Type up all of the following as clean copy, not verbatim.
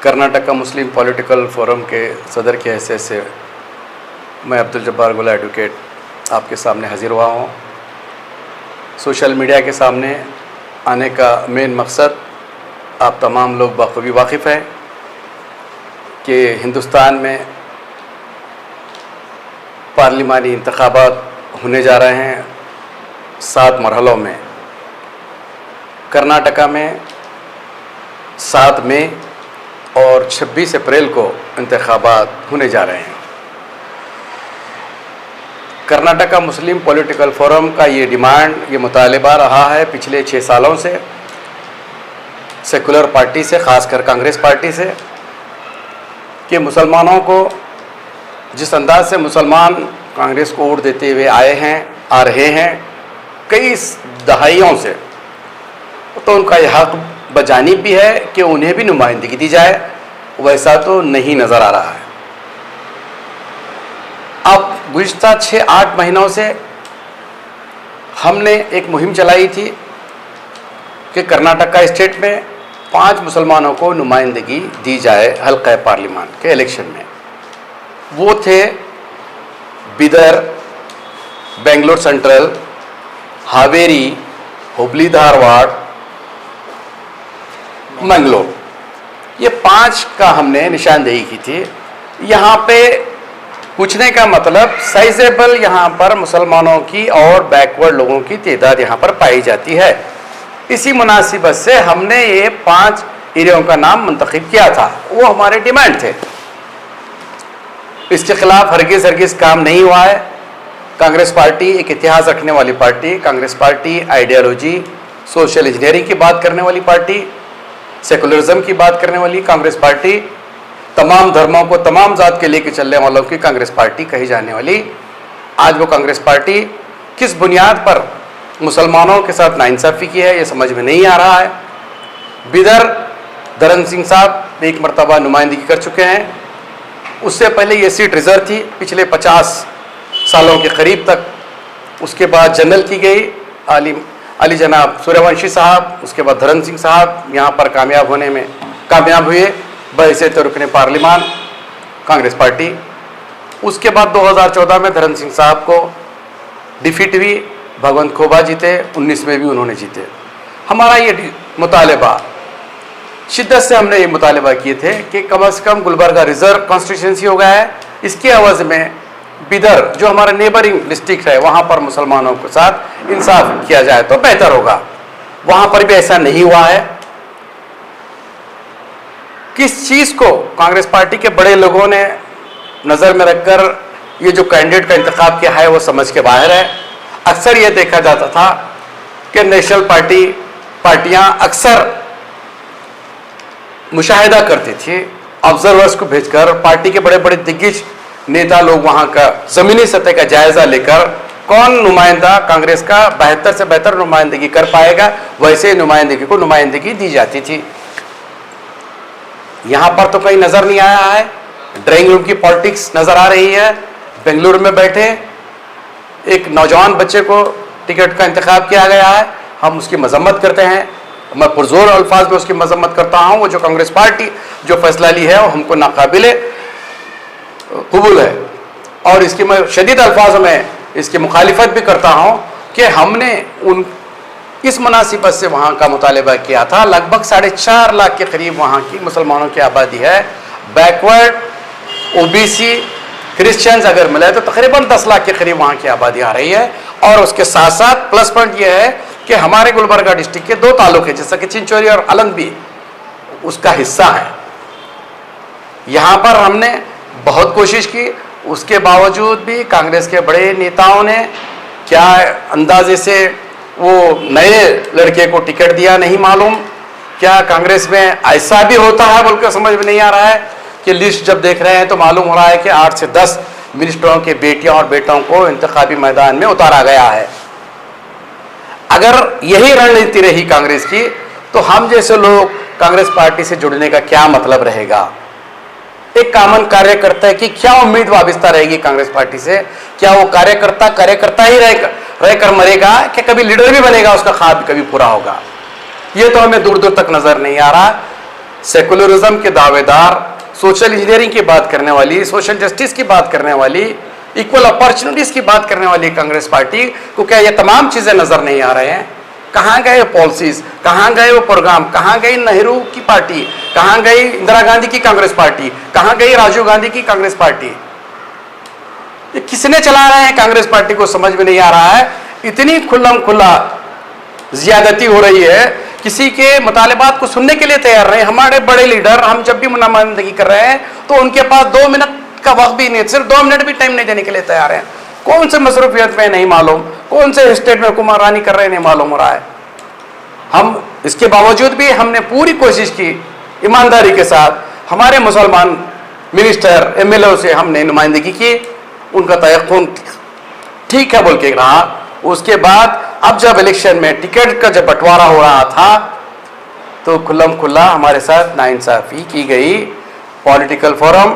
कर्नाटका मुस्लिम political forum के सदर की हैसियत से मैं अब्दुल जब्बार गुला एडवोकेट आपके सामने हाजिर हुआ हूँ। सोशल मीडिया के सामने आने का मेन मकसद आप तमाम लोग बखूबी वाकिफ़ हैं कि हिंदुस्तान में पार्लिमानी इंतखाबात होने जा रहे हैं 7 मरहलों में। कर्नाटका में 7 मई और 26 अप्रैल को इंतखाबात होने जा रहे हैं। कर्नाटका मुस्लिम पॉलिटिकल फोरम का ये डिमांड, ये मुतालिबा रहा है पिछले 6 सालों से सेकुलर पार्टी से, ख़ासकर कांग्रेस पार्टी से, कि मुसलमानों को जिस अंदाज से मुसलमान कांग्रेस को वोट देते हुए आ रहे हैं कई दहाइयों से, तो उनका यह हक बजानिब भी है कि उन्हें भी नुमाइंदगी दी जाए। वैसा तो नहीं नज़र आ रहा है। अब गुज़िश्ता 6-8 महीनों से हमने एक मुहिम चलाई थी कि कर्नाटका स्टेट में 5 मुसलमानों को नुमाइंदगी दी जाए हल्का पार्लियामेंट के इलेक्शन में। वो थे बिदर, बेंगलोर सेंट्रल, हावेरी, हुबली धारवाड़, मंगलोर। ये 5 का हमने निशानदेही की थी। यहाँ पे पूछने का मतलब साइजेबल यहाँ पर मुसलमानों की और बैकवर्ड लोगों की तादाद यहाँ पर पाई जाती है। इसी मुनासिबत से हमने ये 5 एरियाओं का नाम मुंतखब किया था। वो हमारे डिमांड थे। इसके खिलाफ हरगिज़ काम नहीं हुआ है। कांग्रेस पार्टी एक इतिहास रखने वाली party, Congress party ideology, social engineering की बात करने वाली पार्टी, सेकुलरिज्म की बात करने वाली कांग्रेस पार्टी, तमाम धर्मों को तमाम जात के लेके चलने वालों की कांग्रेस पार्टी कही जाने वाली, आज वो कांग्रेस पार्टी किस बुनियाद पर मुसलमानों के साथ नाइंसाफ़ी की है ये समझ में नहीं आ रहा है। बिदर धरम सिंह साहब एक मरतबा नुमाइंदगी कर चुके हैं। उससे पहले ये सीट रिजर्व थी पिछले 50 सालों के करीब तक। उसके बाद जनरल की गई अली जनाब सूर्यवंशी साहब, उसके बाद धरम सिंह साहब यहाँ पर कामयाब हुए बहैसियत रुकने पार्लिमान कांग्रेस पार्टी। उसके बाद 2014 में धरम सिंह साहब को डिफीट हुई, भगवंत खोबा जीते, 19 में भी उन्होंने जीते। हमारा ये मुतालिबा शिद्दत से हमने ये मुतालिबा किए थे कि कम से कम गुलबर्गा रिजर्व कॉन्स्टिट्यूंसी हो गया है, इसके अवज़ में बिदर जो हमारा नेबरिंग डिस्ट्रिक्ट है वहाँ पर मुसलमानों के साथ इंसाफ किया जाए तो बेहतर होगा। वहाँ पर भी ऐसा नहीं हुआ है। किस चीज़ को कांग्रेस पार्टी के बड़े लोगों ने नज़र में रखकर ये जो कैंडिडेट का इंतखाब किया है वो समझ के बाहर है। अक्सर ये देखा जाता था कि नेशनल पार्टियां अक्सर मुशाहिदा करती थी, ऑब्जर्वर्स को भेजकर पार्टी के बड़े बड़े दिग्गज नेता लोग वहाँ का ज़मीनी सतह का जायज़ा लेकर कौन नुमाइंदा कांग्रेस का बेहतर से बेहतर नुमाइंदगी कर पाएगा, वैसे नुमाइंदगी दी जाती थी। यहाँ पर तो कहीं नज़र नहीं आया है। ड्राइंग रूम की पॉलिटिक्स नज़र आ रही है। बेंगलुरु में बैठे एक नौजवान बच्चे को टिकट का इंतखाब किया गया है, हम उसकी मजम्मत करते हैं। मैं पुरजोर अल्फाज में उसकी मजम्मत करता हूँ। वो जो कांग्रेस पार्टी जो फैसला ली है वो हमको नाकाबिले कबूल है और इसकी मैं शदीद अल्फाज में इसकी मुखालिफत भी करता हूँ कि हमने इस मुनासिबत से वहाँ का मुतालिबा किया था। लगभग 4.5 लाख के करीब वहाँ की मुसलमानों की आबादी है। बैकवर्ड, ओबीसी, क्रिश्चियंस अगर मिले तो तकरीबन 10 लाख के करीब वहाँ की आबादी आ रही है। और उसके साथ साथ प्लस पॉइंट ये है कि हमारे गुलबर्गा डिस्ट्रिक्ट के 2 तालुक हैं, जैसा कि चिंचोली और अलंग भी उसका हिस्सा है। यहाँ पर हमने बहुत कोशिश की, उसके बावजूद भी कांग्रेस के बड़े नेताओं ने क्या अंदाजे से वो नए लड़के को टिकट दिया नहीं मालूम। क्या कांग्रेस में ऐसा भी होता है बोलकर समझ में नहीं आ रहा है कि लिस्ट जब देख रहे हैं तो मालूम हो रहा है कि 8 से 10 मिनिस्टरों के बेटियां और बेटों को इंतखाबी मैदान में उतारा गया है। अगर यही रणनीति रही कांग्रेस की तो हम जैसे लोग कांग्रेस पार्टी से जुड़ने का क्या मतलब रहेगा। एक कॉमन कार्यकर्ता की क्या उम्मीद वाबस्ता रहेगी कांग्रेस पार्टी से? क्या वो कार्यकर्ता ही रहकर मरेगा कि कभी लीडर भी बनेगा, उसका ख्वाब कभी पूरा होगा? ये तो हमें दूर दूर तक नजर नहीं आ रहा। सेकुलरिज्म के दावेदार, सोशल इंजीनियरिंग की बात करने वाली, सोशल जस्टिस की बात करने वाली, इक्वल अपॉर्चुनिटीज की बात करने वाली कांग्रेस पार्टी को क्या ये तमाम चीजें नजर नहीं आ रहे हैं? कहां गए पॉलिसीज, कहां गए वो प्रोग्राम, कहां गई नेहरू की पार्टी, कहां गई इंदिरा गांधी की कांग्रेस पार्टी, कहां गई राजीव गांधी की कांग्रेस पार्टी? ये किसने चला रहे हैं कांग्रेस पार्टी को समझ में नहीं आ रहा है। इतनी खुल्लम खुल्ला ज्यादती हो रही है, किसी के मुतालिबात को सुनने के लिए तैयार नहीं। हमारे बड़े लीडर, हम जब भी नुमाइंदगी कर रहे हैं तो उनके पास 2 मिनट का वक्त भी नहीं, सिर्फ 2 मिनट भी टाइम नहीं देने के लिए तैयार है। कौन से मसरूफियत में नहीं मालूम, कौन से स्टेट में हुक्मरानी कर रहे हैं नहीं मालूम हो रहा है। हम इसके बावजूद भी हमने पूरी कोशिश की ईमानदारी के साथ, हमारे मुसलमान मिनिस्टर एमएलए से हमने नुमाइंदगी की, उनका तयक्कुन ठीक है बोल के रहा। उसके बाद अब जब इलेक्शन में टिकट का जब बंटवारा हो रहा था तो खुल्लम खुल्ला हमारे साथ नाइंसाफी की गई। पॉलिटिकल फोरम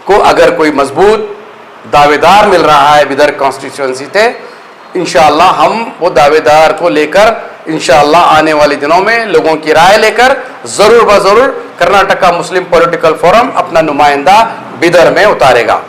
को अगर कोई मजबूत दावेदार मिल रहा है बिदर कॉन्स्टिट्यूएंसी से, इंशाअल्लाह हम वो दावेदार को लेकर इंशाअल्लाह आने वाले दिनों में लोगों की राय लेकर जरूर ब जरूर कर्नाटका मुस्लिम पॉलिटिकल फोरम अपना नुमाइंदा बिदर में उतारेगा।